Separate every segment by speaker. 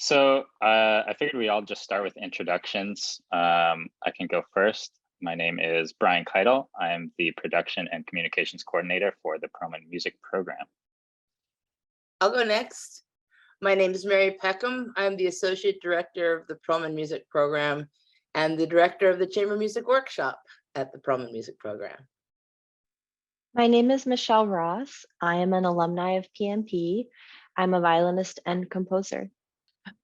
Speaker 1: I figured we all just start with introductions. I can go first. My name is Brian Keitel. I am the production and communications coordinator for the Proman Music Program.
Speaker 2: I'll go next. My name is Mary Peckham. I'm the associate director of the Proman Music Program and the director of the Chamber Music Workshop at the Proman Music Program.
Speaker 3: My name is Michelle Ross. I am an alumni of PMP. I'm a violinist and composer.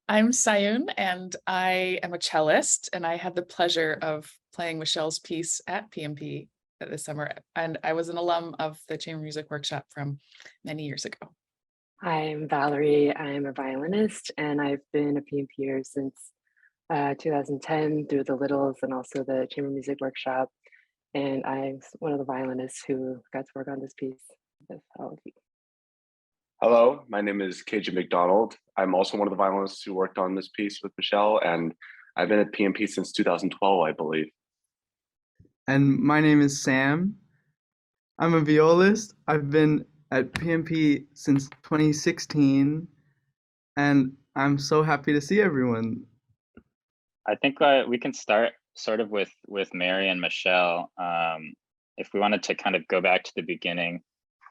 Speaker 4: I'm Sayun, and I am a cellist, and I had the pleasure of playing Michelle's piece at PMP this summer, and I was an alum of the Chamber Music Workshop from many years ago.
Speaker 5: I'm Valerie. I'm a violinist, and I've been a PMPer since 2010 through the Littles and also the Chamber Music Workshop. And I'm one of the violinists who got to work on this piece with all of you.
Speaker 6: Hello, my name is KJ McDonald. I'm also one of the violinists who worked on this piece with Michelle, and I've been at PMP since 2012, I believe.
Speaker 7: And my name is Sam. I'm a violist. I've been at PMP since 2016, and I'm so happy to see everyone.
Speaker 1: I think we can start sort of with Mary and Michelle. If we wanted to kind of go back to the beginning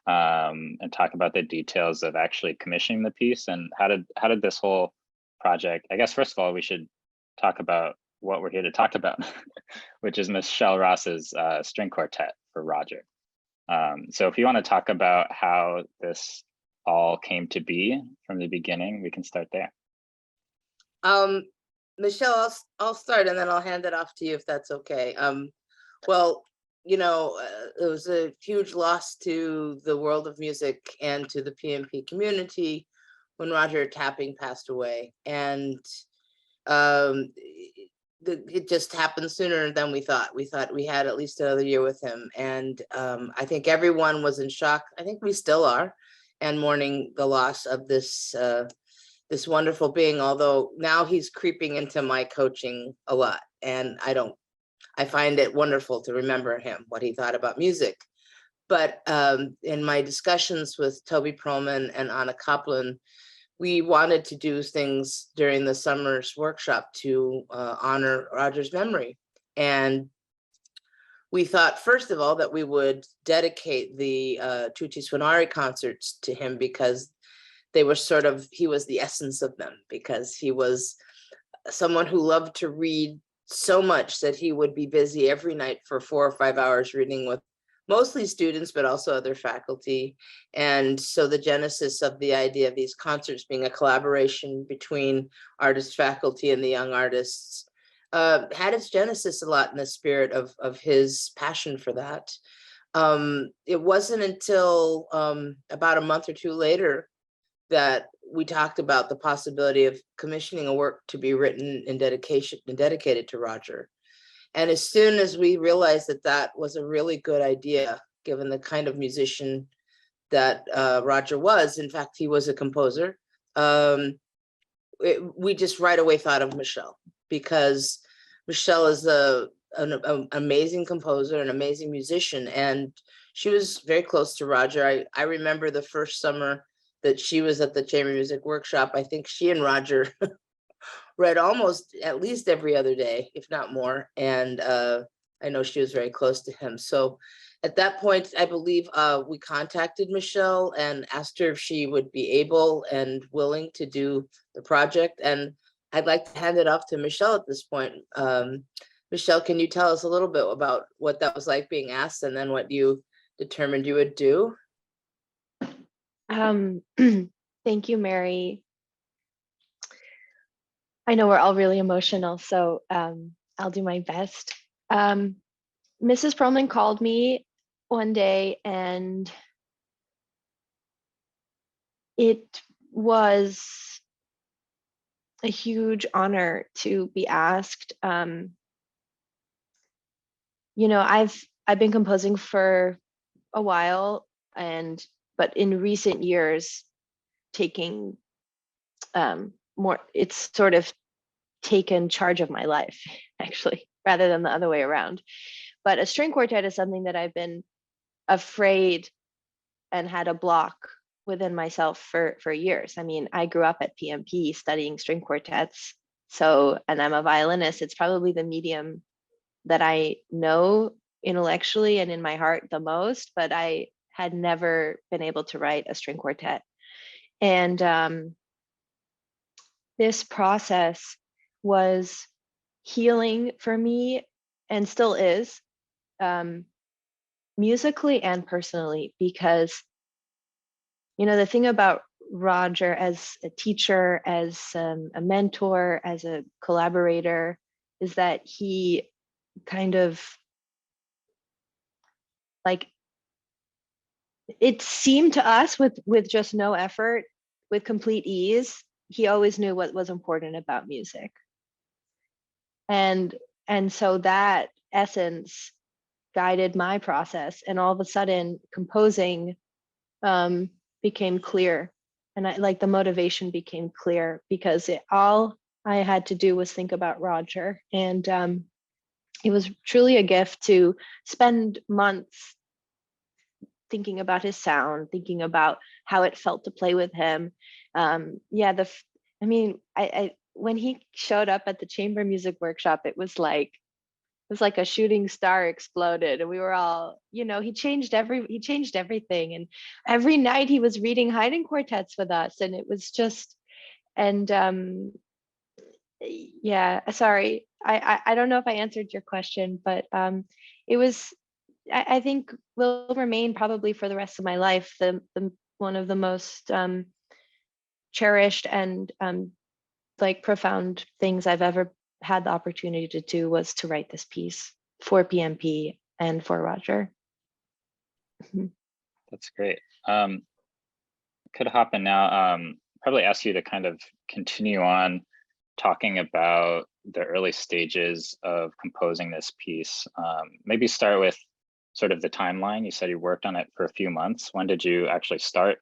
Speaker 1: and talk about the details of actually commissioning the piece and how did this whole project, I guess first of all we should talk about what we're here to talk about, which is Michelle Ross's String Quartet for Roger. So if you want to talk about how this all came to be from the beginning, we can start there.
Speaker 2: Michelle, I'll start and then I'll hand it off to you if that's okay. Well, you know, it was a huge loss to the world of music and to the PMP community when Roger Tapping passed away. And it just happened sooner than we thought. We thought we had at least another year with him. And I think everyone was in shock. I think we still are, and mourning the loss of this this wonderful being, although now he's creeping into my coaching a lot. And I find it wonderful to remember him, what he thought about music. But in my discussions with Toby Proman and Anna Kaplan, we wanted to do things during the summer's workshop to honor Roger's memory. And we thought, first of all, that we would dedicate the Tutti Suonari concerts to him because they were he was the essence of them, because he was someone who loved to read so much that he would be busy every night for 4 or 5 hours reading with mostly students, but also other faculty. And so the genesis of the idea of these concerts being a collaboration between artist faculty and the young artists had its genesis a lot in the spirit of his passion for that. It wasn't until about a month or two later that we talked about the possibility of commissioning a work to be written in dedication and dedicated to Roger. And as soon as we realized that that was a really good idea, given the kind of musician that Roger was, in fact, he was a composer, we just right away thought of Michelle, because Michelle is an amazing composer, an amazing musician, and she was very close to Roger. I remember the first summer that she was at the Chamber Music Workshop. I think she and Roger read almost at least every other day, if not more. And I know she was very close to him. So at that point, I believe we contacted Michelle and asked her if she would be able and willing to do the project. And I'd like to hand it off to Michelle at this point. Michelle, can you tell us a little bit about what that was like being asked and then what you determined you would do?
Speaker 3: Thank you, Mary. I know we're all really emotional, so I'll do my best. Mrs. Perlman called me one day, and it was a huge honor to be asked. You know, I've been composing for a while, but in recent years, taking more, it's sort of taken charge of my life, actually, rather than the other way around. But a string quartet is something that I've been afraid and had a block within myself for years. I mean, I grew up at PMP studying string quartets. So, and I'm a violinist. It's probably the medium that I know intellectually and in my heart the most, but I had never been able to write a string quartet. And this process was healing for me and still is, musically and personally, because, you know, the thing about Roger as a teacher, as a mentor, as a collaborator, is that he kind of, like, it seemed to us with just no effort, with complete ease, he always knew what was important about music. And so that essence guided my process, and all of a sudden composing became clear, and the motivation became clear, because all I had to do was think about Roger. And it was truly a gift to spend months thinking about his sound, thinking about how it felt to play with him. Yeah, I mean, I when he showed up at the chamber music workshop, it was like a shooting star exploded, and we were all, you know, he changed everything. And every night he was reading Haydn quartets with us, and it was just, and yeah, sorry, I don't know if I answered your question, but it was, I think will remain probably for the rest of my life the one of the most cherished and like profound things I've ever had the opportunity to do, was to write this piece for PMP and for Roger.
Speaker 1: That's great. Could hop in now. Probably ask you to kind of continue on talking about the early stages of composing this piece. Maybe start with sort of the timeline. You said you worked on it for a few months. When did you actually start?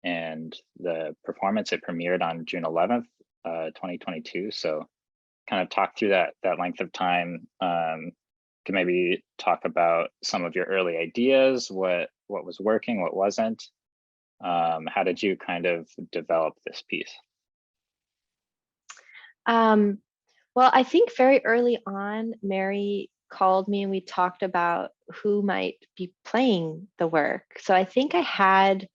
Speaker 1: And the performance, it premiered on June 11th, 2022. So kind of talk through that length of time. Can maybe talk about some of your early ideas, what was working, what wasn't. How did you kind of develop this piece?
Speaker 3: Well, I think very early on, Mary called me and we talked about who might be playing the work. So I think I had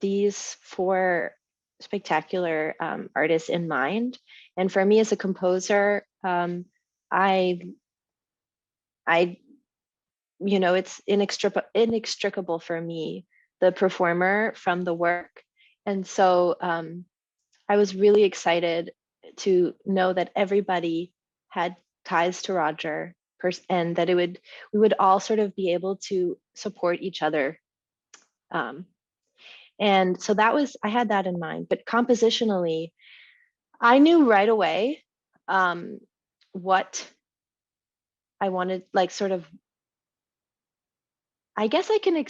Speaker 3: these 4 spectacular artists in mind. And for me as a composer, I, you know, it's inextricable for me, the performer from the work. And so I was really excited to know that everybody had ties to Roger, and that we would all sort of be able to support each other. And so I had that in mind. But compositionally, I knew right away what I wanted, like sort of, I guess I can,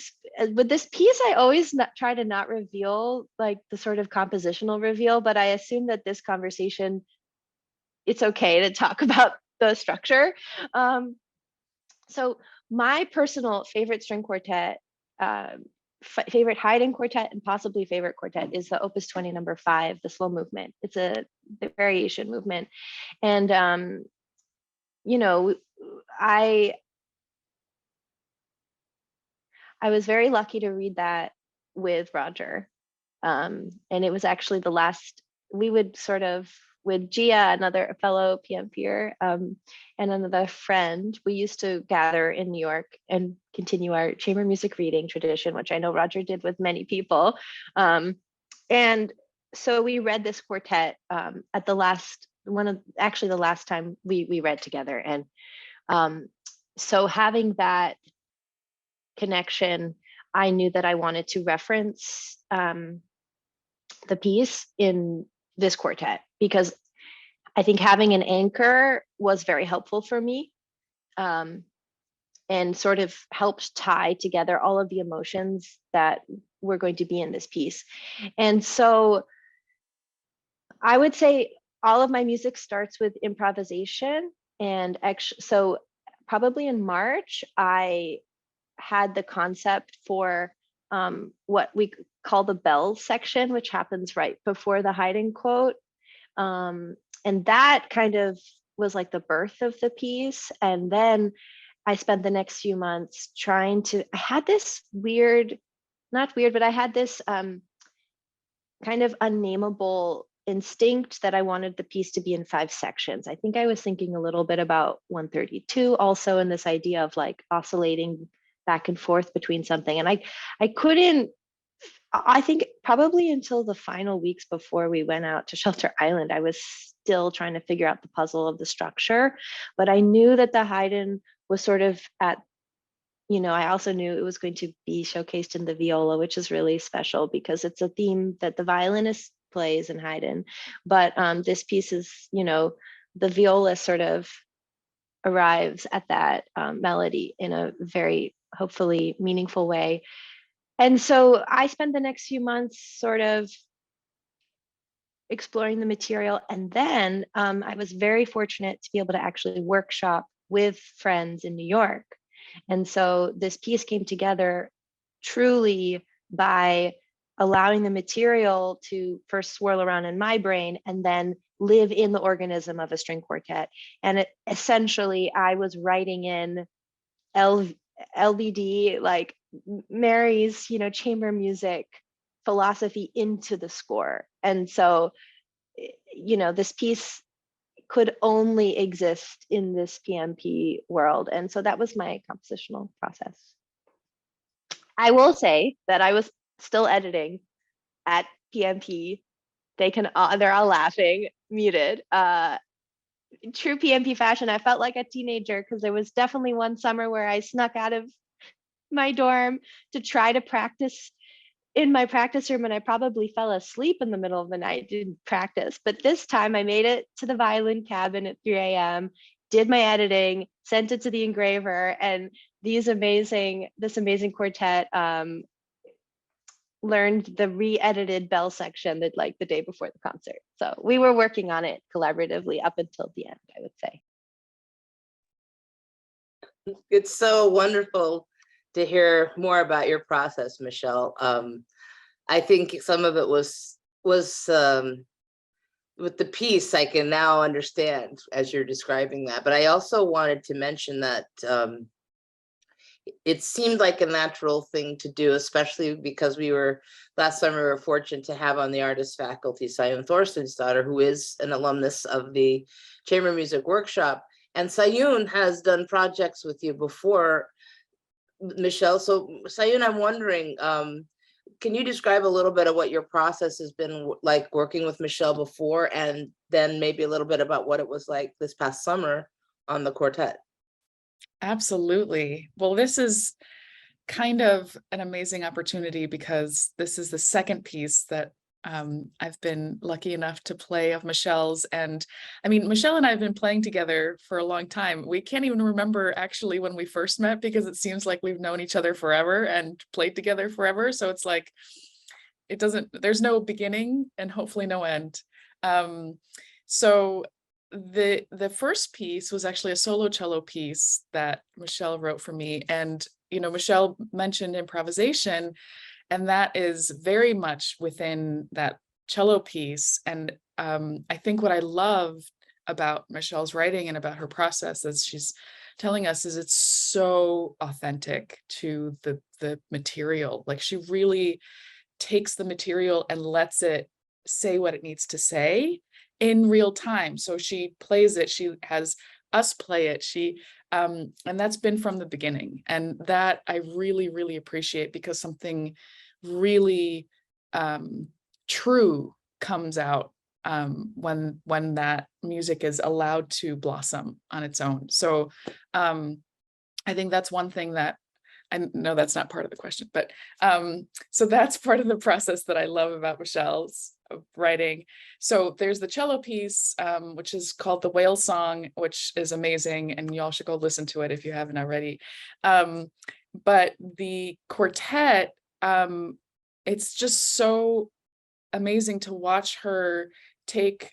Speaker 3: with this piece, I always try to not reveal like the sort of compositional reveal, but I assume that this conversation, it's okay to talk about the structure. So my personal favorite string quartet, favorite Haydn quartet, and possibly favorite quartet is the Opus 20 number 5, the slow movement. It's the variation movement. And, you know, I was very lucky to read that with Roger. And it was actually the last, we would sort of, with Gia, another fellow PM peer, and another friend, we used to gather in New York and continue our chamber music reading tradition, which I know Roger did with many people. And so we read this quartet at the last, actually the last time we read together. And so having that connection, I knew that I wanted to reference the piece in this quartet, because I think having an anchor was very helpful for me, and sort of helped tie together all of the emotions that were going to be in this piece. And so I would say all of my music starts with improvisation. And actually, so probably in March, I had the concept for what we call the bells section, which happens right before the Haydn quote. And that kind of was like the birth of the piece. And then I spent the next few months trying to, I had this weird, not weird, but I had this kind of unnameable instinct that I wanted the piece to be in 5 sections. I think I was thinking a little bit about 132 also, in this idea of like oscillating back and forth between something. And I couldn't, I think probably until the final weeks before we went out to Shelter Island, I was still trying to figure out the puzzle of the structure. But I knew that the Haydn was sort of at, I also knew it was going to be showcased in the viola, which is really special because it's a theme that the violinist plays in Haydn. But this piece is, the viola sort of arrives at that melody in a very hopefully meaningful way. And so I spent the next few months sort of exploring the material. And then I was very fortunate to be able to actually workshop with friends in New York. And so this piece came together truly by allowing the material to first swirl around in my brain and then live in the organism of a string quartet. And essentially, I was writing in LBD, like Mary's, chamber music philosophy into the score. And so, this piece could only exist in this PMP world. And so that was my compositional process. I will say that I was still editing at PMP. They're all laughing, muted. True PMP fashion, I felt like a teenager because there was definitely one summer where I snuck out of my dorm to try to practice in my practice room, and I probably fell asleep in the middle of the night, didn't practice. But this time I made it to the violin cabin at 3 a.m., did my editing, sent it to the engraver, and this amazing quartet learned the re-edited bell section that like the day before the concert. So we were working on it collaboratively up until the end, I would say.
Speaker 2: It's so wonderful to hear more about your process, Michelle. I think some of it was with the piece, I can now understand as you're describing that. But I also wanted to mention that it seemed like a natural thing to do, especially because last summer we were fortunate to have on the artist faculty Sayun Thorsten's daughter, who is an alumnus of the Chamber Music Workshop. And Sayun has done projects with you before, Michelle. So Sayun, I'm wondering, can you describe a little bit of what your process has been like working with Michelle before, and then maybe a little bit about what it was like this past summer on the quartet?
Speaker 4: Absolutely. Well, this is kind of an amazing opportunity because this is the second piece that I've been lucky enough to play of Michelle's. And I mean, Michelle and I have been playing together for a long time. We can't even remember actually when we first met because it seems like we've known each other forever and played together forever. So it's like, there's no beginning and hopefully no end. So the first piece was actually a solo cello piece that Michelle wrote for me. And, Michelle mentioned improvisation, and that is very much within that cello piece. And I think what I love about Michelle's writing and about her process, as she's telling us, is it's so authentic to the material. Like she really takes the material and lets it say what it needs to say in real time. So she plays it, she has us play it, and that's been from the beginning. And that I really, really appreciate, because something really true comes out when that music is allowed to blossom on its own. So I think that's one thing that, I know that's not part of the question, but so that's part of the process that I love about Michelle's writing. So there's the cello piece, which is called The Whale Song, which is amazing, and y'all should go listen to it if you haven't already. But the quartet, it's just so amazing to watch her take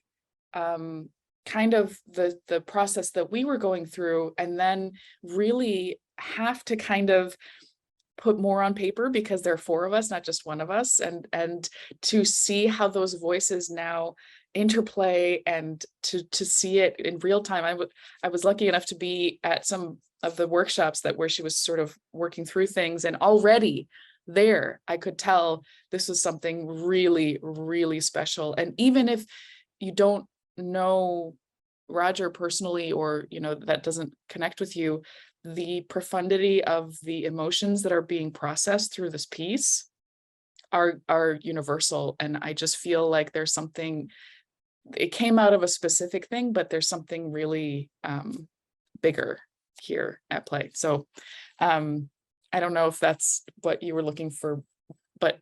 Speaker 4: kind of the process that we were going through, and then really have to kind of put more on paper because there are four of us, not just one of us, and to see how those voices now interplay and to see it in real time. I was lucky enough to be at some of the workshops where she was sort of working through things, and already there I could tell this was something really, really special. And even if you don't know Roger personally, or that doesn't connect with you, the profundity of the emotions that are being processed through this piece are universal. And I just feel like there's something, it came out of a specific thing, but there's something really bigger here at play. So I don't know if that's what you were looking for, but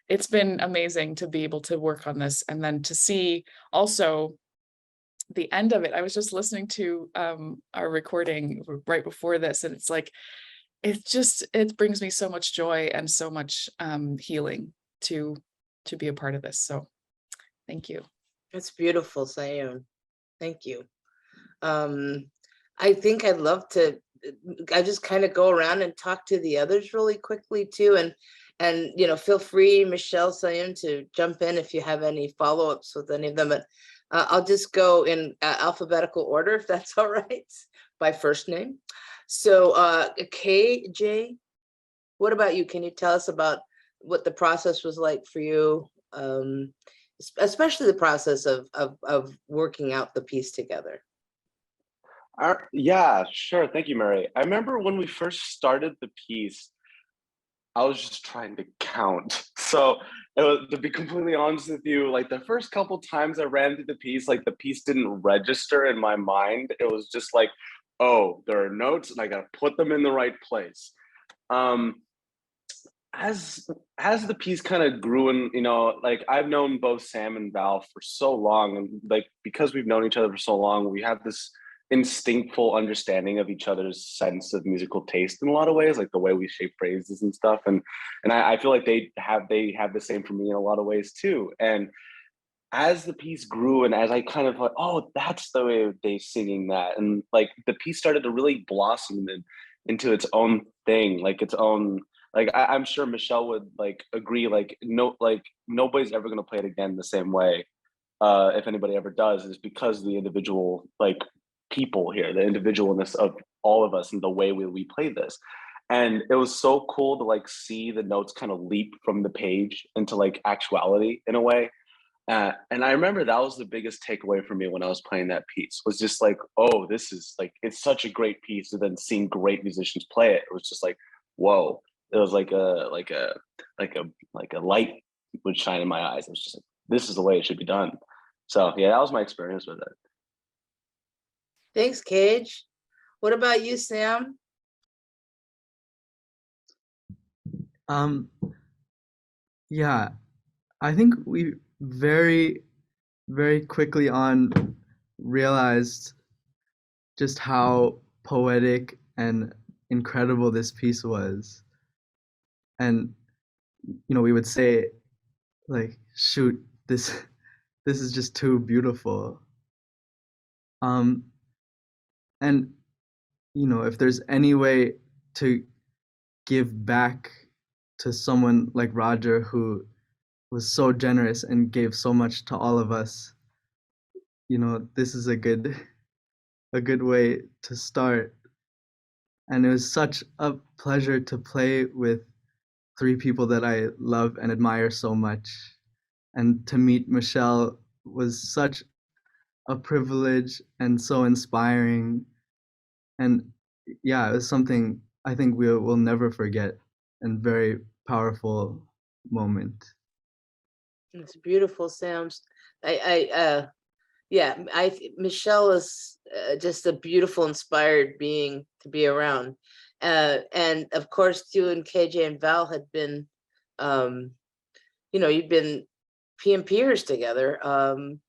Speaker 4: it's been amazing to be able to work on this, and then to see also the end of it. I was just listening to our recording right before this, and it's like, it brings me so much joy and so much healing to be a part of this. So thank you.
Speaker 2: It's beautiful, Sayun. Thank you. I think I'd love to, I just kind of go around and talk to the others really quickly too. And feel free, Michelle, Sayun, to jump in if you have any follow-ups with any of them. But I'll just go in alphabetical order, if that's all right, by first name. So KJ, what about you? Can you tell us about what the process was like for you, especially the process of working out the piece together?
Speaker 6: Yeah, sure. Thank you, Mary. I remember when we first started the piece, I was just trying to count. So to be completely honest with you, like the first couple times I ran through the piece, like the piece didn't register in my mind. It was just like, oh, there are notes and I got to put them in the right place. As the piece kind of grew, and like I've known both Sam and Val for so long, and like because we've known each other for so long, we have this instinctful understanding of each other's sense of musical taste in a lot of ways, like the way we shape phrases and stuff. And I feel like they have the same for me in a lot of ways too. And as the piece grew, and as I kind of like, oh, that's the way they singing that, and like the piece started to really blossom into its own thing, like its own. Like I'm sure Michelle would like agree. Like nobody's ever gonna play it again the same way. If anybody ever does, is because of the individual like people here, the individualness of all of us and the way we play this. And it was so cool to like see the notes kind of leap from the page into like actuality in a way. And I remember that was the biggest takeaway for me when I was playing that piece, was just like, oh, this is like, it's such a great piece. And then seeing great musicians play it, it was just like, whoa. It was like a light would shine in my eyes. It was just like, this is the way it should be done. So yeah, that was my experience with it.
Speaker 2: Thanks, Cage. What about you, Sam?
Speaker 7: Yeah, I think we very, very quickly on realized just how poetic and incredible this piece was. And we would say like, shoot, this is just too beautiful. And if there's any way to give back to someone like Roger, who was so generous and gave so much to all of us, this is a good way to start. And it was such a pleasure to play with three people that I love and admire so much. And to meet Michelle was such a privilege and so inspiring. And yeah, it was something I think we will never forget, and very powerful moment.
Speaker 2: It's beautiful, Sam. Yeah, Michelle is just a beautiful, inspired being to be around. And of course, you and KJ and Val had been, you've been PMPers together.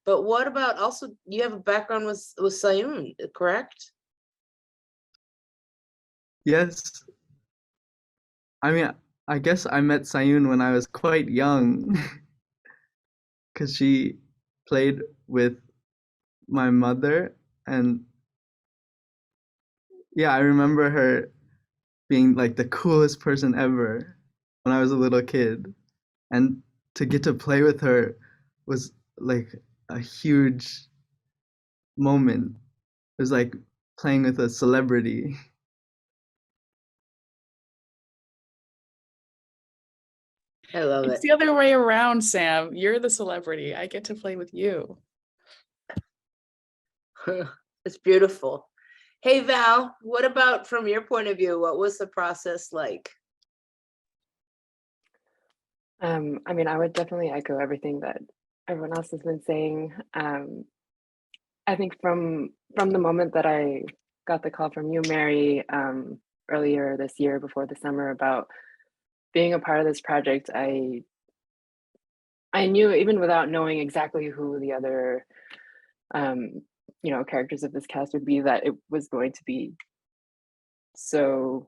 Speaker 2: But what about also, you have a background with Sayun, correct?
Speaker 7: Yes. I mean, I guess I met Sayun when I was quite young, because she played with my mother, and yeah, I remember her being like the coolest person ever when I was a little kid. And to get to play with her was like a huge moment. It was like playing with a celebrity.
Speaker 2: I love
Speaker 4: It's
Speaker 2: it.
Speaker 4: the other way around, Sam. You're the celebrity. I get to play with you.
Speaker 2: It's beautiful. Hey, Val, what about from your point of view? What was the process like?
Speaker 5: I mean, I would definitely echo everything that everyone else has been saying. I think from the moment that I got the call from you, Mary, earlier this year before the summer about being a part of this project, I knew, even without knowing exactly who the other characters of this cast would be, that it was going to be so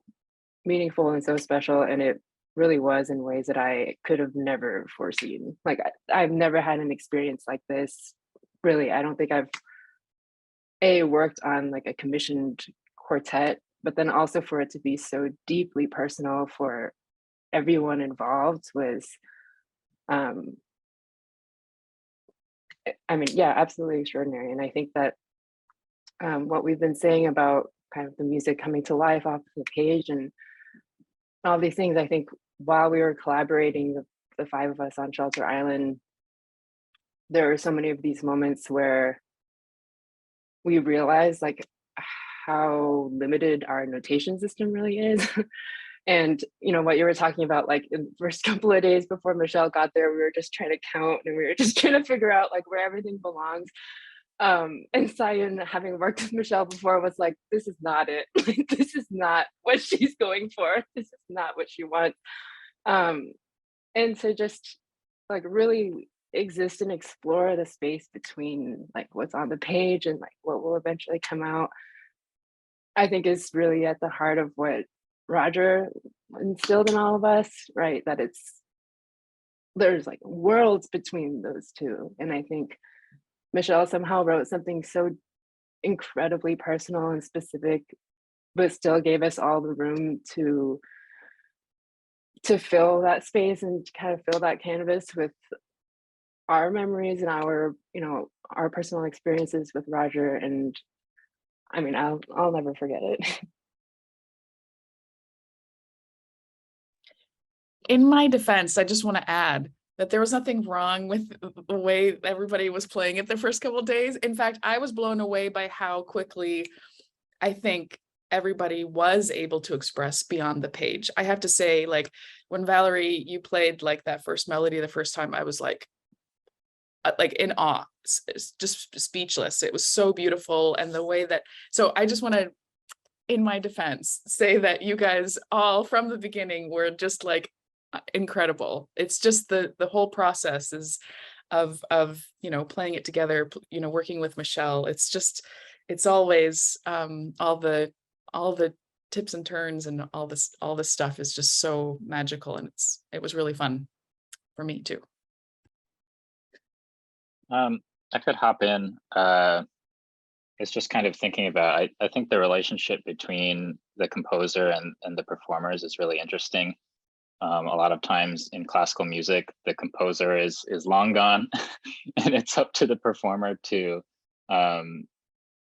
Speaker 5: meaningful and so special, and it really was in ways that I could have never foreseen. Like I've never had an experience like this. Really, I don't think I've worked on like a commissioned quartet, but then also for it to be so deeply personal for everyone involved was I mean, yeah, absolutely extraordinary. And I think that what we've been saying about kind of the music coming to life off the page and all these things, I think while we were collaborating, the five of us on Shelter Island, there are so many of these moments where we realize like how limited our notation system really is. And what you were talking about, like in the first couple of days before Michelle got there, we were just trying to count and we were just trying to figure out like where everything belongs. And Sayun, having worked with Michelle before, was like, this is not it. Like, this is not what she's going for. This is not what she wants. And so just like really exist and explore the space between like what's on the page and like what will eventually come out, I think is really at the heart of what Roger instilled in all of us, right? That there's like worlds between those two. And I think Michelle somehow wrote something so incredibly personal and specific, but still gave us all the room to fill that space and kind of fill that canvas with our memories and our personal experiences with Roger. And I mean, I'll never forget it.
Speaker 4: In my defense, I just want to add that there was nothing wrong with the way everybody was playing it the first couple of days. In fact, I was blown away by how quickly I think everybody was able to express beyond the page. I have to say, like when Valerie, you played like that first melody the first time, I was like in awe, just speechless. It was so beautiful. And the way that, so I just want to, in my defense, say that you guys all from the beginning were just like incredible. It's just the whole process is of playing it together, working with Michelle. It's always all the tips and turns and all this stuff is just so magical, and it was really fun for me too.
Speaker 1: I could hop in. It's just kind of thinking about, I think the relationship between the composer and the performers is really interesting. A lot of times in classical music, the composer is long gone, and it's up to the performer to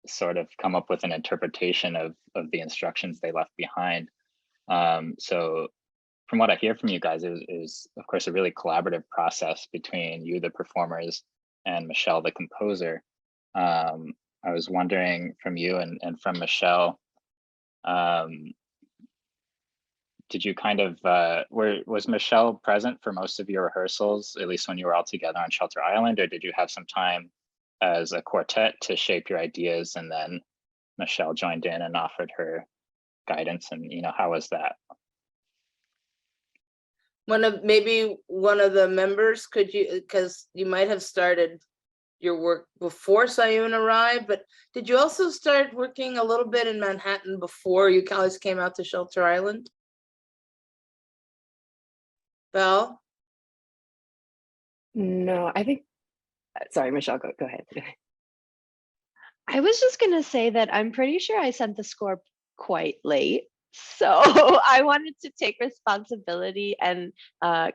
Speaker 1: sort of come up with an interpretation of the instructions they left behind. So from what I hear from you guys, it was of course a really collaborative process between you, the performers, and Michelle, the composer. I was wondering from you and from Michelle, did you kind of, was Michelle present for most of your rehearsals, at least when you were all together on Shelter Island, or did you have some time as a quartet to shape your ideas and then Michelle joined in and offered her guidance, and how was that?
Speaker 2: Maybe one of the members, could you, because you might have started your work before Sayun arrived, but did you also start working a little bit in Manhattan before you guys came out to Shelter Island? Val?
Speaker 5: No, I think, sorry, Michelle, go ahead.
Speaker 3: I was just going to say that I'm pretty sure I sent the score quite late. So I wanted to take responsibility and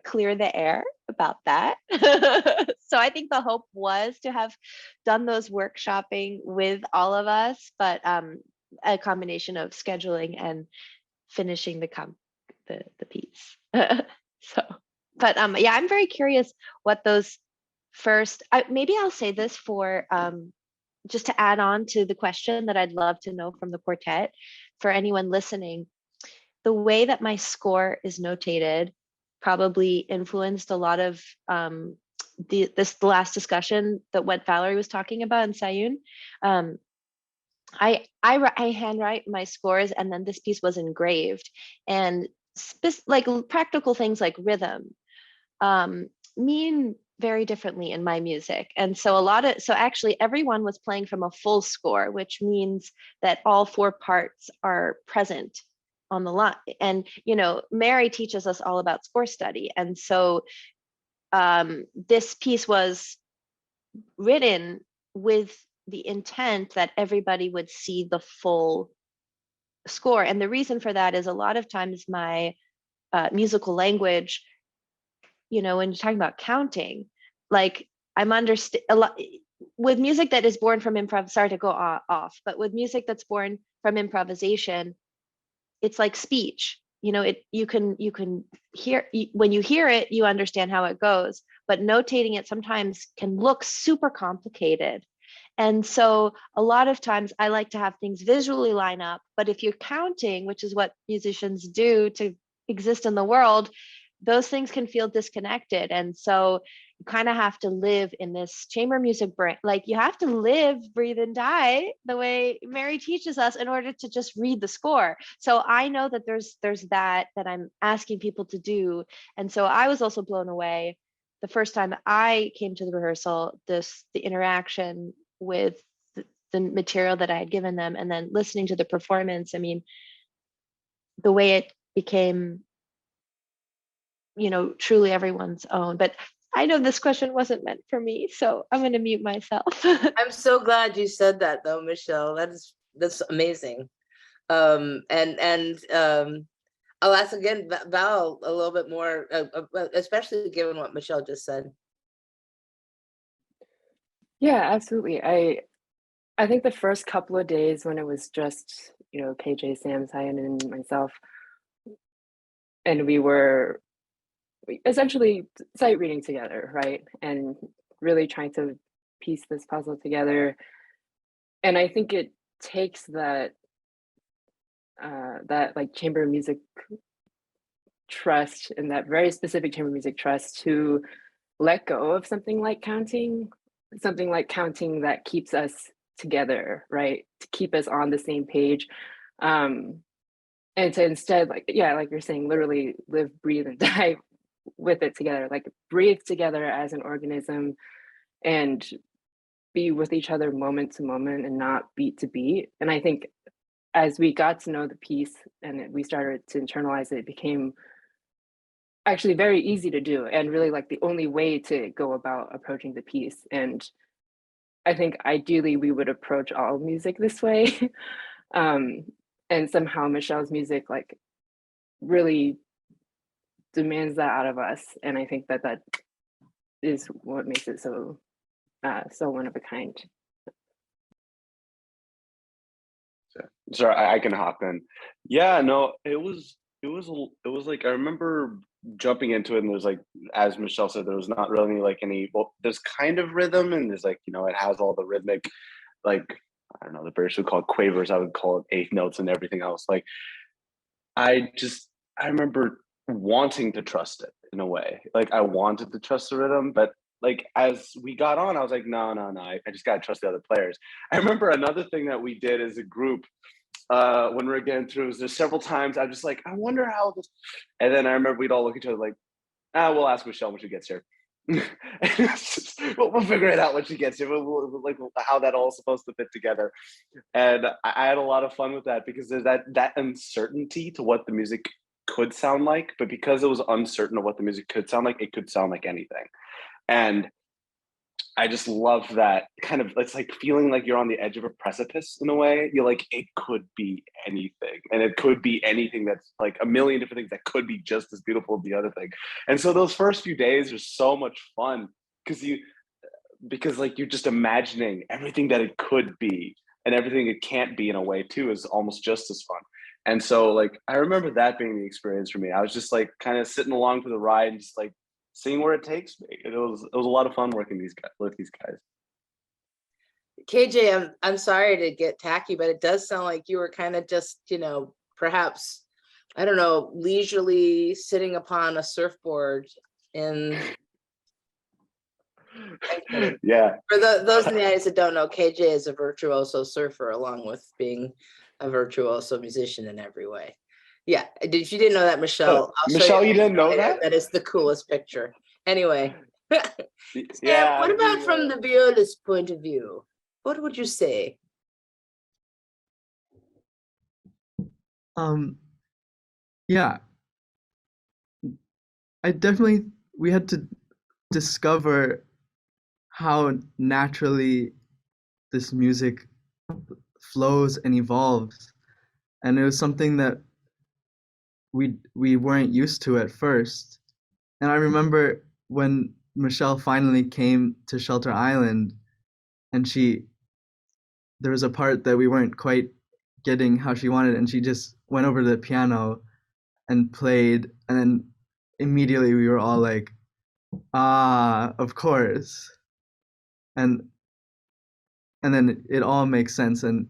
Speaker 3: clear the air about that. So I think the hope was to have done those workshopping with all of us, but a combination of scheduling and finishing the piece. So, but yeah, I'm very curious what those first. Maybe I'll say this for just to add on to the question that I'd love to know from the quartet for anyone listening. The way that my score is notated probably influenced a lot of the last discussion that what Valerie was talking about in Sayun. I handwrite my scores, and then this piece was engraved, and like practical things like rhythm mean very differently in my music. And so actually everyone was playing from a full score, which means that all four parts are present on the line. And Mary teaches us all about score study, and so this piece was written with the intent that everybody would see the full score. And the reason for that is a lot of times my musical language, when you're talking about counting, like I'm understand a lot with music that is born from improv. Sorry to go off, but with music that's born from improvisation, it's like speech. You can hear, when you hear it, you understand how it goes, but notating it sometimes can look super complicated. And so a lot of times I like to have things visually line up, but if you're counting, which is what musicians do to exist in the world, those things can feel disconnected. And so you kind of have to live in this chamber music brain. Like you have to live, breathe, and die the way Mary teaches us in order to just read the score. So I know that there's that I'm asking people to do. And so I was also blown away the first time I came to the rehearsal, the interaction with the material that I had given them, and then listening to the performance. I mean, the way it became truly everyone's own. But I know this question wasn't meant for me, so I'm going to mute myself.
Speaker 2: I'm so glad you said that, though, Michelle. That's amazing. And I'll ask again, Val, a little bit more, especially given what Michelle just said.
Speaker 5: Yeah, absolutely. I think the first couple of days when it was just KJ, Sam, Cyan, and myself, and we were essentially sight reading together, right? And really trying to piece this puzzle together. And I think it takes that like chamber music trust, and that very specific chamber music trust, to let go of something like counting that keeps us together, right? To keep us on the same page. And to instead, like you're saying, literally live, breathe, and die with it together, like breathe together as an organism and be with each other moment to moment and not beat to beat. And I think as we got to know the piece and we started to internalize it, it became actually very easy to do, and really like the only way to go about approaching the piece. And I think ideally we would approach all music this way. And somehow Michelle's music like really demands that out of us. And I think that is what makes it so one of a kind.
Speaker 6: Sorry, I can hop in. Yeah, no, it was like, I remember jumping into it, and there's like, as Michelle said, there was not really like there's kind of rhythm, and there's like, it has all the rhythmic, like, I don't know, the British would call it quavers, I would call it eighth notes and everything else. Like, I remember wanting to trust it in a way. Like, I wanted to trust the rhythm, but like as we got on, I was like, no, I just gotta trust the other players. I remember another thing that we did as a group when we were getting through is there's several times I'm just like, I wonder how this, and then I remember we'd all look at each other like, we'll ask Michelle when she gets here. We'll figure it out when she gets here. We'll like how that all is supposed to fit together. And I had a lot of fun with that, because there's that uncertainty to what the music could sound like, but because it was uncertain of what the music could sound like, it could sound like anything. And I just love that kind of, it's like feeling like you're on the edge of a precipice in a way. You're like, it could be anything. And it could be anything that's like a million different things that could be just as beautiful as the other thing. And so those first few days are so much fun because like you're just imagining everything that it could be, and everything it can't be in a way too is almost just as fun. And so like I remember that being the experience for me. I was just like kind of sitting along for the ride and just like seeing where it takes me. It was a lot of fun working with these guys.
Speaker 2: KJ, I'm sorry to get tacky, but it does sound like you were kind of just, perhaps, I don't know, leisurely sitting upon a surfboard in.
Speaker 6: Yeah.
Speaker 2: For those in the audience that don't know, KJ is a virtuoso surfer, along with being a virtuoso musician in every way. Yeah, if you didn't know that, Michelle, I'll show
Speaker 6: Michelle, you didn't know
Speaker 2: later.
Speaker 6: that?
Speaker 2: That is the coolest picture. Anyway,
Speaker 6: Yeah.
Speaker 2: what about from the violist point of view? What would you say?
Speaker 7: Yeah, we had to discover how naturally this music flows and evolves, and it was something that we weren't used to at first. And I remember when Michelle finally came to Shelter Island, and there was a part that we weren't quite getting how she wanted, and she just went over to the piano and played, and then immediately we were all like, ah, of course. And then it all makes sense, and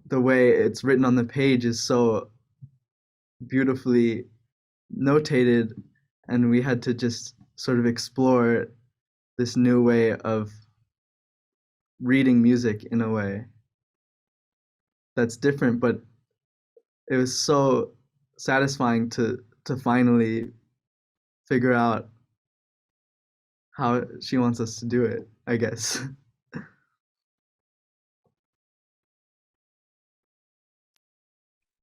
Speaker 7: the way it's written on the page is so beautifully notated, and we had to just sort of explore this new way of reading music in a way that's different, but it was so satisfying to finally figure out how she wants us to do it, I guess.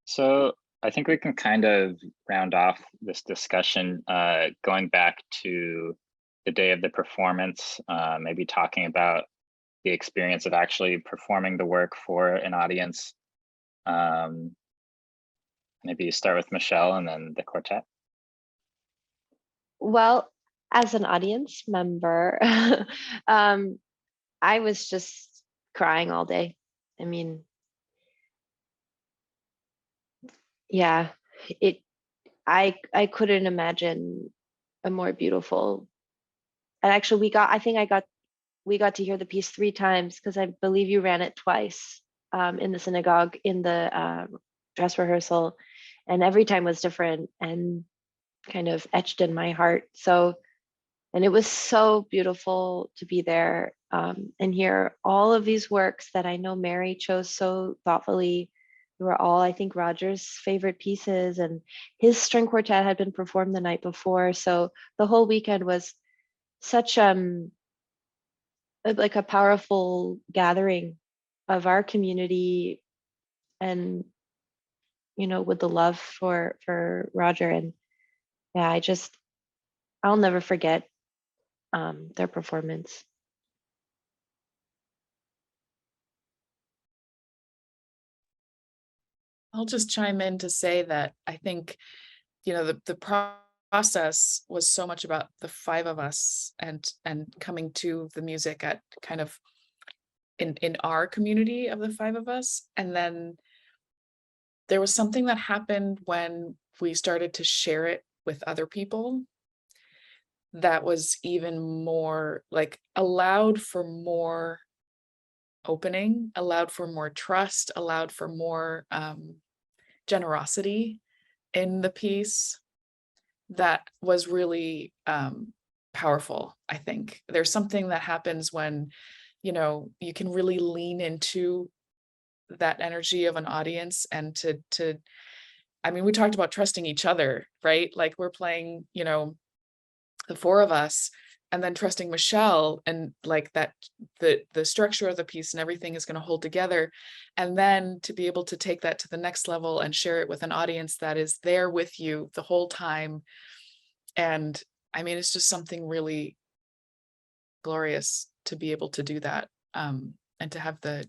Speaker 1: So I think we can kind of round off this discussion going back to the day of the performance, maybe talking about the experience of actually performing the work for an audience. Maybe you start with Michelle and then the quartet.
Speaker 3: Well, as an audience member, I was just crying all day. I mean, yeah, I couldn't imagine a more beautiful. And actually, we got to hear the piece 3 times, because I believe you ran it twice in the synagogue in the dress rehearsal, and every time was different and kind of etched in my heart. So, and it was so beautiful to be there and hear all of these works that I know Mary chose so thoughtfully. They were all, I think, Roger's favorite pieces, and his string quartet had been performed the night before. So the whole weekend was such like a powerful gathering of our community, and with the love for Roger. And yeah, I'll never forget their performance.
Speaker 4: I'll just chime in to say that I think, the process was so much about the 5 of us and coming to the music at kind of in our community of the 5 of us. And then there was something that happened when we started to share it with other people that was even more like allowed for more opening, allowed for more trust, allowed for more generosity in the piece. That was really powerful. I think there's something that happens when you can really lean into that energy of an audience, and to I mean, we talked about trusting each other, right? Like we're playing, the 4 of us, and then trusting Michelle, and like that the structure of the piece and everything is going to hold together. And then to be able to take that to the next level and share it with an audience that is there with you the whole time. And I mean, it's just something really glorious to be able to do that, and to have the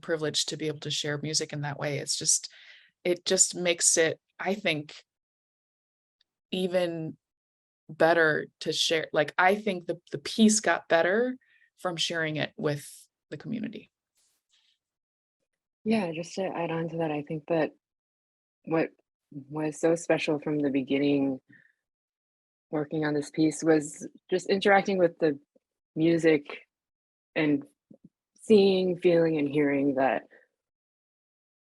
Speaker 4: privilege to be able to share music in that way. It just makes it, I think, even better to share. Like, I think the piece got better from sharing it with the community.
Speaker 5: Yeah, just to add on to that, I think that what was so special from the beginning working on this piece was just interacting with the music and seeing, feeling, and hearing that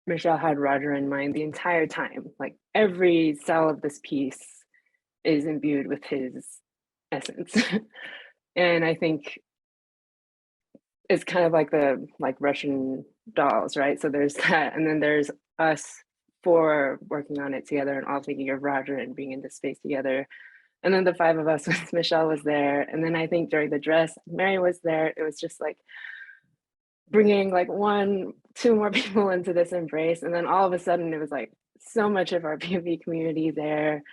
Speaker 5: Michelle had Roger in mind the entire time. Like every cell of this piece is imbued with his essence. And I think it's kind of like the Russian dolls, right? So there's that, and then there's us four working on it together and all thinking of Roger and being in this space together. And then the five of us, Michelle was there. And then I think during the dress, Mary was there. It was just like bringing like two more people into this embrace. And then all of a sudden it was like so much of our PMP community there.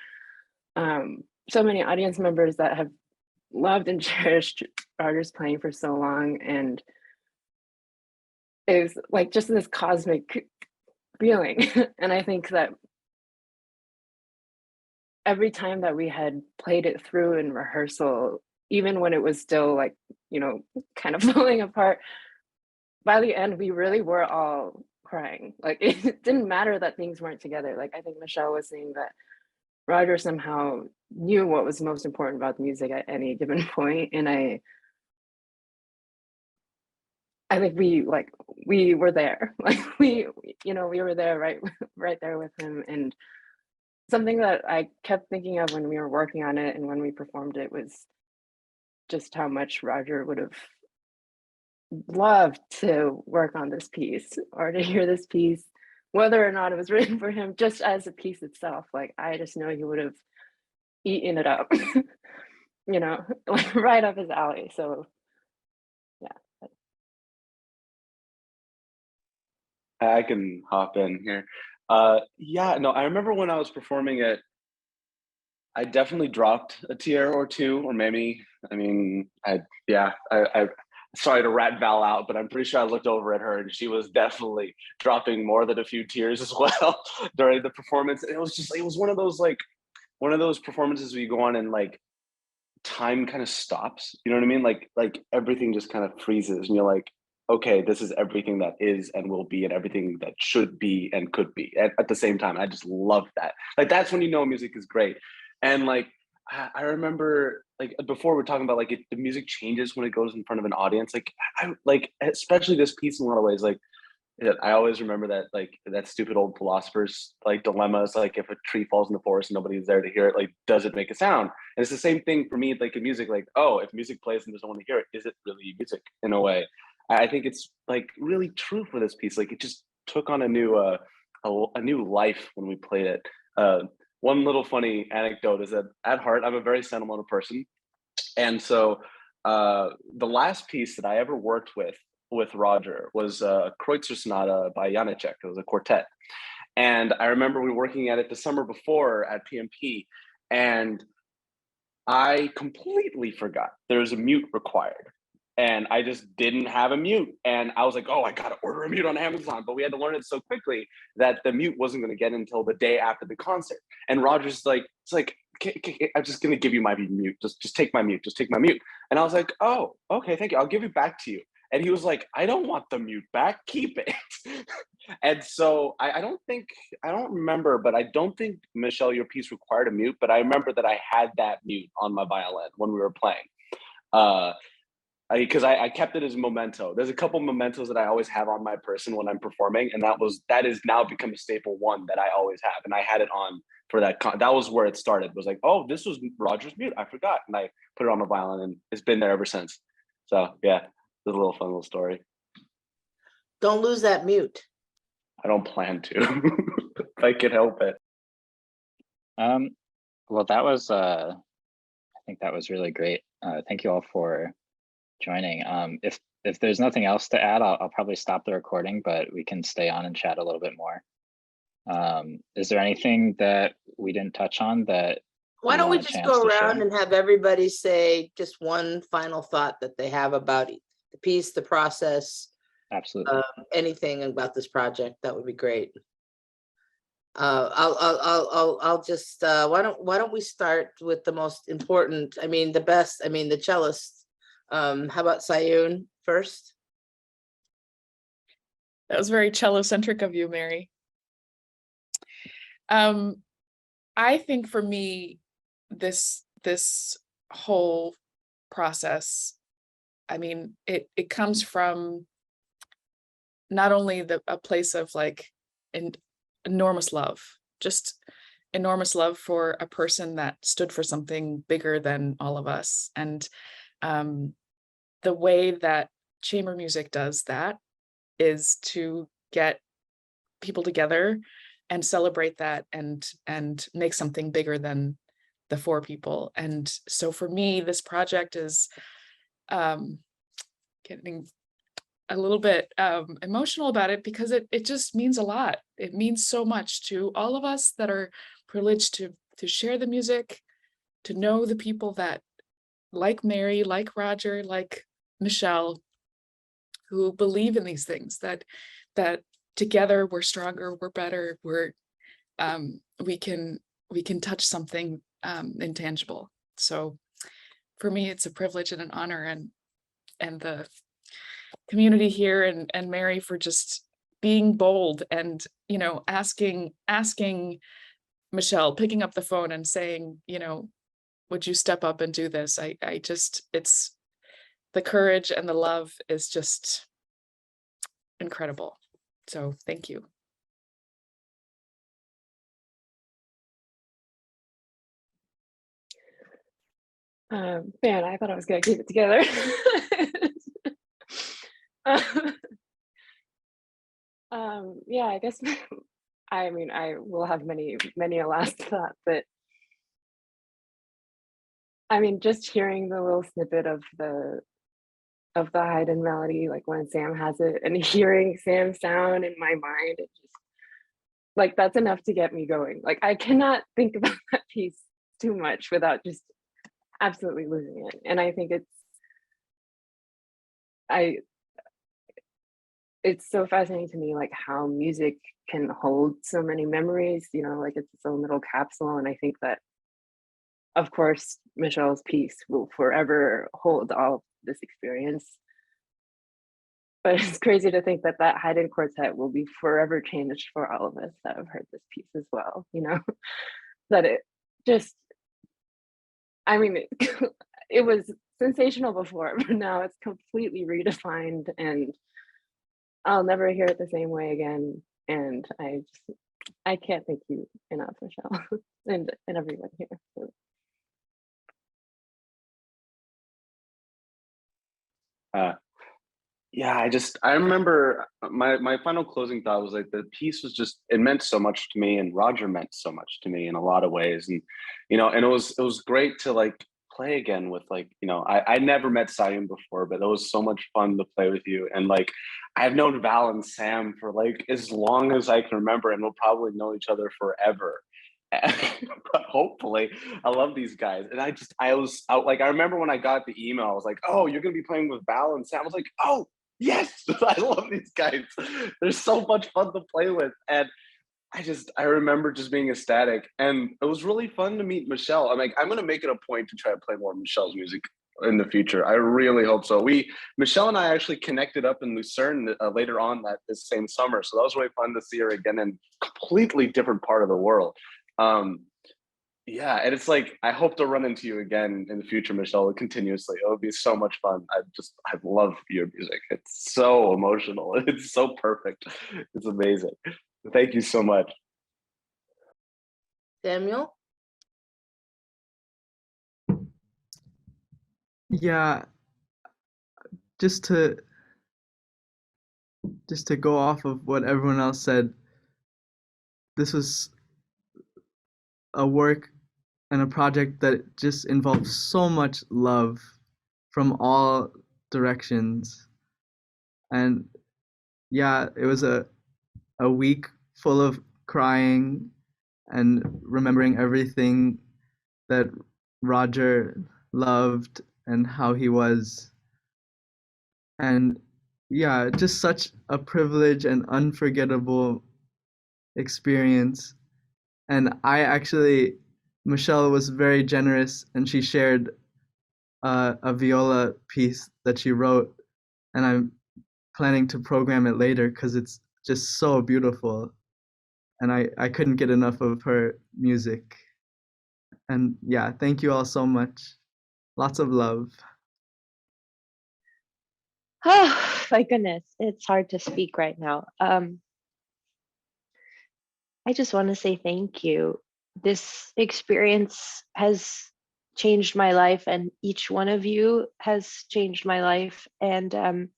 Speaker 5: So many audience members that have loved and cherished Roger's playing for so long. And it was like just this cosmic feeling. And I think that every time that we had played it through in rehearsal, even when it was still like, kind of falling apart, by the end, we really were all crying. Like, it didn't matter that things weren't together. Like, I think Michelle was saying that Roger somehow knew what was most important about the music at any given point. And I think we were there. Like we were there right there with him. And something that I kept thinking of when we were working on it and when we performed it was just how much Roger would have loved to work on this piece or to hear this piece, whether or not it was written for him, just as a piece itself. Like, I just know he would have eaten it up, like right up his alley. So yeah.
Speaker 6: I can hop in here. Yeah, no, I remember when I was performing it, I definitely dropped a tear or two, or maybe, I sorry to rat Val out, but I'm pretty sure I looked over at her and she was definitely dropping more than a few tears as well during the performance. And it was one of those performances where you go on and like time kind of stops. You know what I mean? Like everything just kind of freezes and you're like, okay, this is everything that is and will be and everything that should be and could be at the same time. I just love that. Like, that's when you know music is great. And like, I remember like before we're talking about like the music changes when it goes in front of an audience. Like, I like, especially this piece in a lot of ways, like, yeah, I always remember that, like, that stupid old philosopher's like dilemma is like, if a tree falls in the forest and nobody's there to hear it, like, does it make a sound? And it's the same thing for me, like in music, like, oh, if music plays and there's no one to hear it, is it really music in a way? I think it's like really true for this piece. Like, it just took on a new life when we played it. One little funny anecdote is that at heart, I'm a very sentimental person. And so the last piece that I ever worked with Roger was a Kreutzer Sonata by Janacek. It was a quartet. And I remember we were working at it the summer before at PMP, and I completely forgot there was a mute required. And I just didn't have a mute. And I was like, oh, I got to order a mute on Amazon. But we had to learn it so quickly that the mute wasn't going to get until the day after the concert. And Roger's like, it's like, I'm just going to give you my mute. Just take my mute. Just take my mute. And I was like, oh, okay, thank you. I'll give it back to you. And he was like, I don't want the mute back. Keep it. And so I don't remember, but I don't think, Michelle, your piece required a mute. But I remember that I had that mute on my violin when we were playing. Because I kept it as a memento. There's a couple mementos that I always have on my person when I'm performing, and that is now become a staple one that I always have, and I had it on for that. That was where it started. It was like, oh, this was Roger's mute. I forgot, and I put it on my violin, and it's been there ever since. So yeah, it's a little fun little story.
Speaker 2: Don't lose that mute.
Speaker 6: I don't plan to, if I can help it.
Speaker 1: Well, that was I think that was really great. Thank you all for joining. If there's nothing else to add, I'll probably stop the recording, but we can stay on and chat a little bit more. Is there anything that we didn't touch on that
Speaker 2: Why don't we
Speaker 1: want a
Speaker 2: just
Speaker 1: chance
Speaker 2: go
Speaker 1: to
Speaker 2: around
Speaker 1: share.
Speaker 2: and have everybody say just one final thought that they have about the piece, the process,
Speaker 1: Absolutely.
Speaker 2: anything about this project? That would be great. I'll just why don't we start with the most important? I mean, the best. I mean, the cellist. How about Sayun first?
Speaker 4: That was very cello-centric of you, Mary. I think for me, this whole process, I mean, it comes from not only a place of like enormous love, just enormous love for a person that stood for something bigger than all of us. And the way that chamber music does that is to get people together and celebrate that and make something bigger than the four people. And so for me, this project is getting a little bit emotional about it because it just means a lot. It means so much to all of us that are privileged to share the music, to know the people that, like Mary, like Roger, like Michelle, who believe in these things, that together we're stronger, we're better, we can touch something intangible. So for me, it's a privilege and an honor, and the community here and Mary for just being bold and, you know, asking Michelle, picking up the phone and saying, you know, would you step up and do this? I just, it's the courage and the love is just incredible. So thank you.
Speaker 5: Man, I thought I was gonna keep it together. Yeah, I guess I mean I will have many a last thought, but I mean just hearing the little snippet of the Haydn melody, like when Sam has it, and hearing Sam's sound in my mind, it just like that's enough to get me going. Like I cannot think about that piece too much without just absolutely losing it. And I think it's so fascinating to me, like how music can hold so many memories, you know, like it's its own little capsule. And I think that, of course, Michelle's piece will forever hold all this experience. But it's crazy to think that that Haydn quartet will be forever changed for all of us that have heard this piece as well, you know, that it just, I mean, it was sensational before, but now it's completely redefined and I'll never hear it the same way again. And I can't thank you enough, Michelle, and everyone here.
Speaker 6: Yeah, I remember my final closing thought was like the piece was just, it meant so much to me, and Roger meant so much to me in a lot of ways. And you know, and it was great to like play again with, like, you know, I never met Sayun before, but it was so much fun to play with you. And like I've known Val and Sam for like as long as I can remember, and we'll probably know each other forever. But hopefully, I love these guys. And I was out, like I remember when I got the email, I was like, oh, you're gonna be playing with Val and Sam. I was like, oh yes, I love these guys. They're so much fun to play with. And I remember just being ecstatic. And it was really fun to meet Michelle. I'm like, I'm gonna make it a point to try to play more Michelle's music in the future. I really hope so. Michelle and I actually connected up in Lucerne later on this same summer. So that was really fun to see her again in a completely different part of the world. Yeah, and it's like I hope to run into you again in the future, Michelle, continuously. It would be so much fun. I love your music. It's so emotional. It's so perfect. It's amazing. Thank you so much.
Speaker 2: Samuel?
Speaker 7: Yeah, just to go off of what everyone else said, this was a work and a project that just involved so much love from all directions. And yeah, it was a week full of crying and remembering everything that Roger loved and how he was. And yeah, just such a privilege and unforgettable experience. And Michelle was very generous and she shared a viola piece that she wrote, and I'm planning to program it later because it's just so beautiful. And I couldn't get enough of her music. And yeah, thank you all so much. Lots of love.
Speaker 3: Oh my goodness, it's hard to speak right now. I just want to say thank you. This experience has changed my life, and each one of you has changed my life. And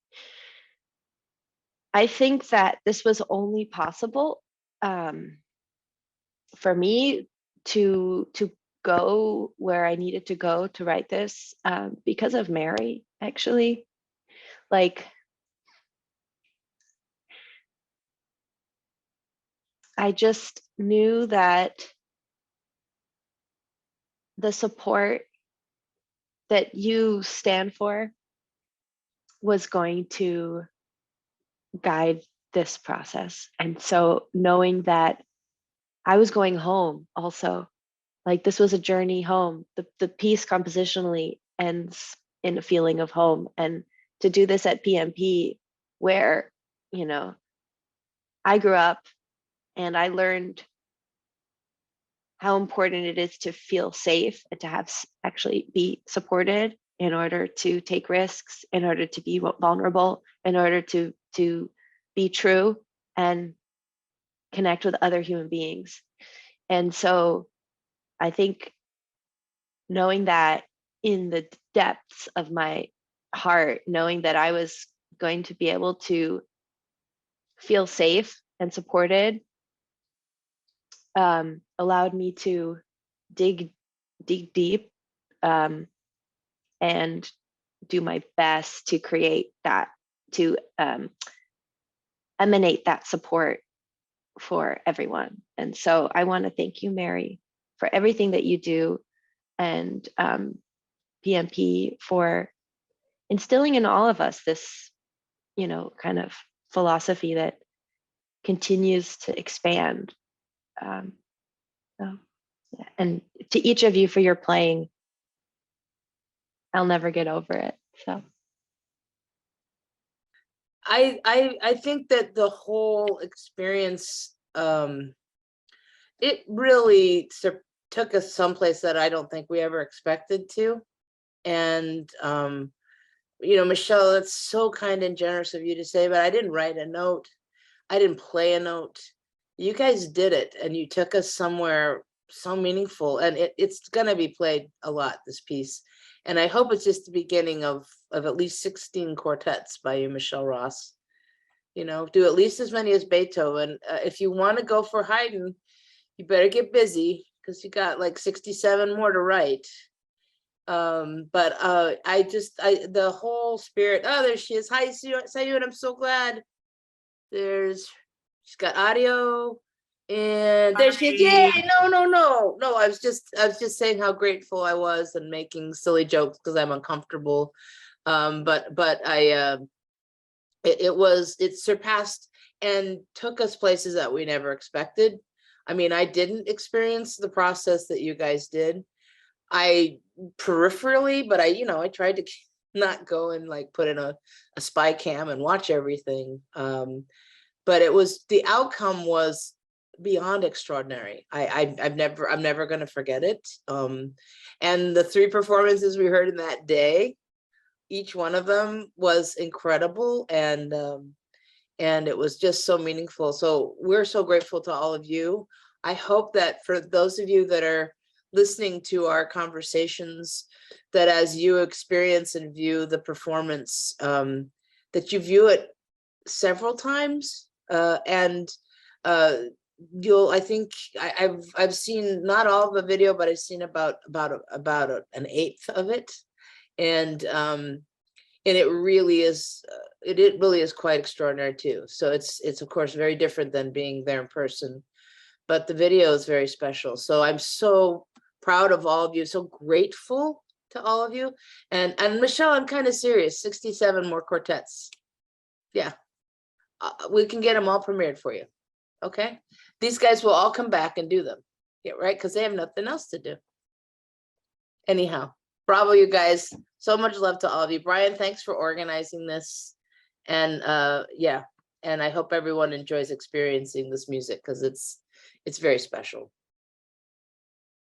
Speaker 3: I think that this was only possible for me to go where I needed to go to write this because of Mary, actually. Like, I just knew that the support that you stand for was going to guide this process. And so knowing that I was going home also, like this was a journey home, the piece compositionally ends in a feeling of home. And to do this at PMP, where, you know, I grew up and I learned how important it is to feel safe and to have actually be supported in order to take risks, in order to be vulnerable, in order to be true and connect with other human beings. And so I think knowing that in the depths of my heart, knowing that I was going to be able to feel safe and supported, allowed me to dig deep and do my best to create that, to emanate that support for everyone. And so I want to thank you, Mary, for everything that you do, and PMP for instilling in all of us this, you know, kind of philosophy that continues to expand. So, yeah. And to each of you for your playing, I'll never get over it. So
Speaker 2: I think that the whole experience, it really took us someplace that I don't think we ever expected to. And you know, Michelle, that's so kind and generous of you to say, but I didn't write a note. I didn't play a note. You guys did it, and you took us somewhere so meaningful, and it's gonna be played a lot, this piece. And I hope it's just the beginning of at least 16 quartets by you, Michelle Ross. You know, do at least as many as Beethoven. If you want to go for Haydn, you better get busy because you got like 67 more to write. But the whole spirit. Oh, there she is. Hi, Sayun. I'm so glad. She's got audio, and there she is. Yay! No. I was just saying how grateful I was and making silly jokes because I'm uncomfortable. But it surpassed and took us places that we never expected. I mean, I didn't experience the process that you guys did. I peripherally, but I tried to not go and like put in a spy cam and watch everything. But the outcome was beyond extraordinary. I'm never going to forget it. And the 3 performances we heard in that day, each one of them was incredible, and it was just so meaningful. So we're so grateful to all of you. I hope that for those of you that are listening to our conversations, that as you experience and view the performance, that you view it several times, and I think I've seen not all of the video, but I've seen about an 1/8 of it, and it really is quite extraordinary too. So it's of course very different than being there in person, but the video is very special. So I'm so proud of all of you, so grateful to all of you. And Michelle, I'm kind of serious, 67 more quartets. Yeah, we can get them all premiered for you. Okay, these guys will all come back and do them. Yeah, right, because they have nothing else to do. Anyhow, bravo, you guys. So much love to all of you. Brian, thanks for organizing this. And yeah, and I hope everyone enjoys experiencing this music because it's very special.